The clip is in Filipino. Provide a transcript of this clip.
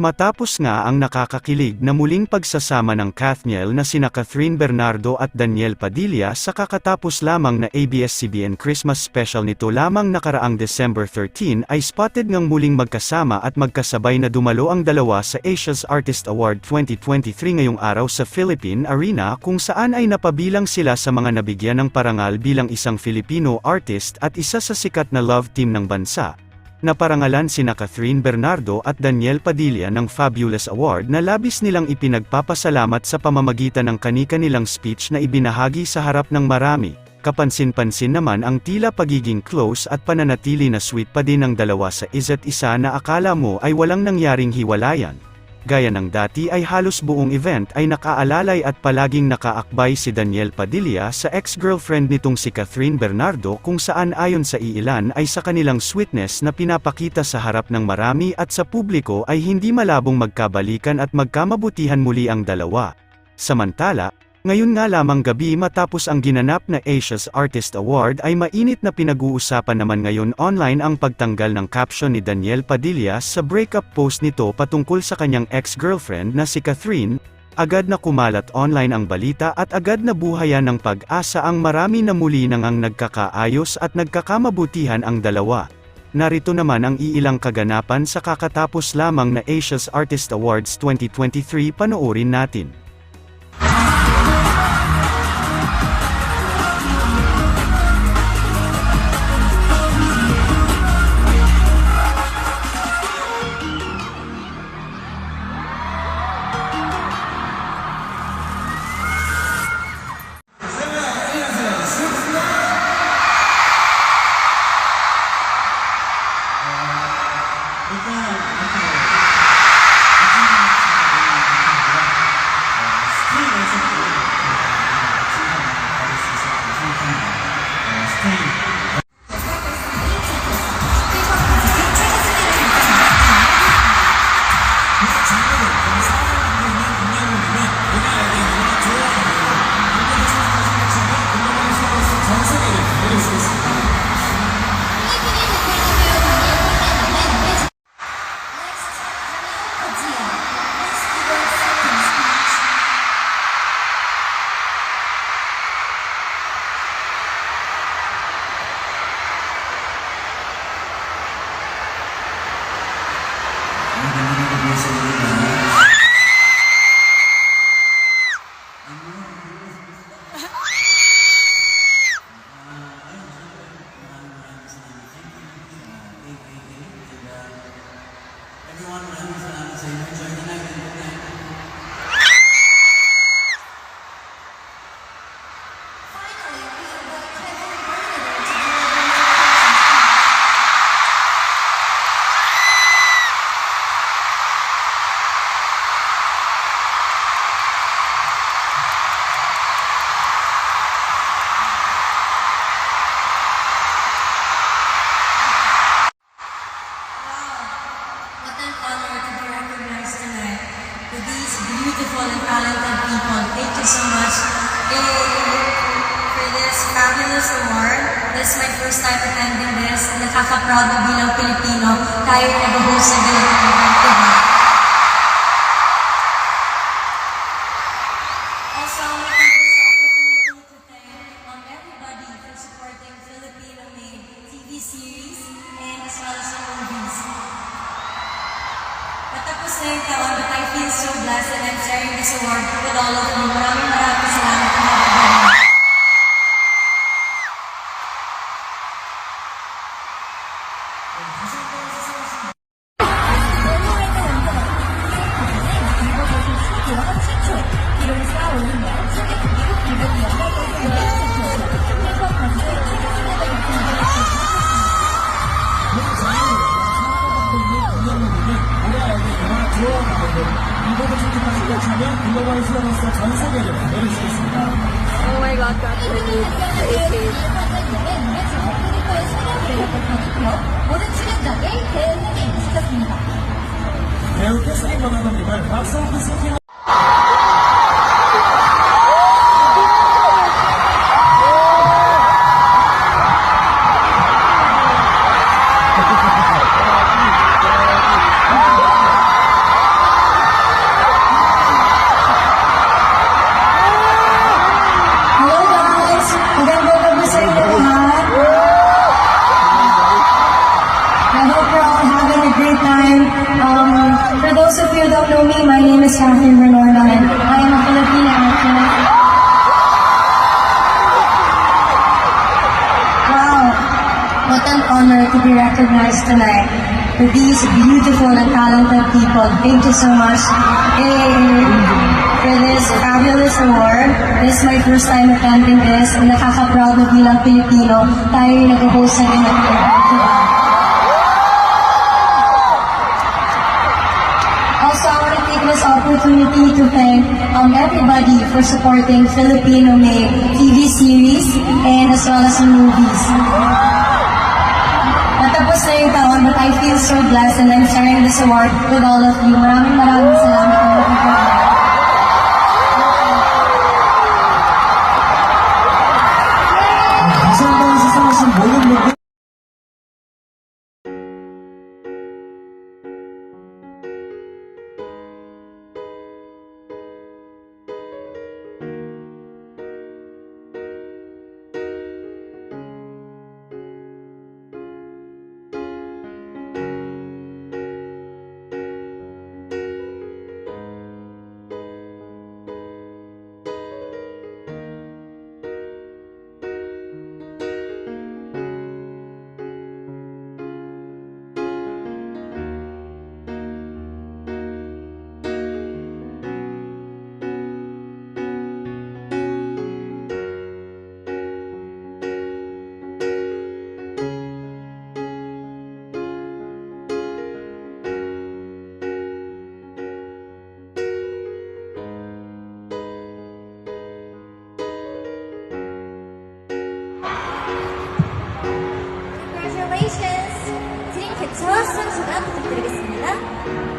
Matapos nga ang nakakakilig na muling pagsasama ng Kathniel na sina Catherine Bernardo at Daniel Padilla sa kakatapos lamang na ABS-CBN Christmas special nito lamang nakaraang December 13 ay spotted ngang muling magkasama at magkasabay na dumalo ang dalawa sa Asia's Artist Award 2023 ngayong araw sa Philippine Arena kung saan ay napabilang sila sa mga nabigyan ng parangal bilang isang Filipino artist at isa sa sikat na love team ng bansa. Naparangalan sina Catherine Bernardo at Daniel Padilla ng Fabulous Award na labis nilang ipinagpapasalamat sa pamamagitan ng kani-kanilang speech na ibinahagi sa harap ng marami. Kapansin-pansin naman ang tila pagiging close at pananatili na sweet pa din ng dalawa sa isa't isa na akala mo ay walang nangyaring hiwalayan. Gaya ng dati ay halos buong event ay nakaalalay at palaging nakaakbay si Daniel Padilla sa ex-girlfriend nitong si Catherine Bernardo kung saan ayon sa iilan ay sa kanilang sweetness na pinapakita sa harap ng marami at sa publiko ay hindi malabong magkabalikan at magkamabutihan muli ang dalawa. Samantala, ngayon nga lamang gabi matapos ang ginanap na Asia's Artist Award ay mainit na pinag-uusapan naman ngayon online ang pagtanggal ng caption ni Daniel Padilla sa breakup post nito patungkol sa kanyang ex-girlfriend na si Catherine. Agad na kumalat online ang balita at agad na buhayan ng pag-asa ang marami na muli nang ang nagkakaayos at nagkakamabutihan ang dalawa. Narito naman ang iilang kaganapan sa kakatapos lamang na Asia's Artist Awards 2023, panoorin natin. Beautiful and talented people. Thank you so much for this fabulous award. This is my first time attending this. Nakaka-proud na bilang Pilipino tayo nag-host sa ganitong event, diba? Also, I want to take this opportunity to thank everybody for supporting Filipino-made TV series and as well as movies. Patapos na yung taon, but I feel so blessed and I'm sharing this award with all of you. Maraming salamat po mga Oh my God, that's really 이렇게 투표 모든 출연자에게 대응을 시켰습니다. 배우께서의 원하는 을 박수 한번 쏘세요. Hello guys! Magandang gabi sa inyo lahat. I hope you're all having a great time. For those of you who don't know me, my name is Catherine Bernardo and I am a Filipino actress. Wow! What an honor to be recognized tonight with these beautiful and talented people. Thank you so much. For this fabulous award. This is my first time attending this. And nakaka-proud na bilang Pilipino, tayo yung nag-host sa ganito. Also, I want to take this opportunity to thank everybody for supporting Filipino-made TV series and as well as movies. Natapos na yung taon, but I feel so blessed and I'm sharing this award with all of you. Maraming salamat ang mga 다시 한번 수상하신 모든 분들 Congratulations! 드림 캡처 수상 소감 부탁드리겠습니다.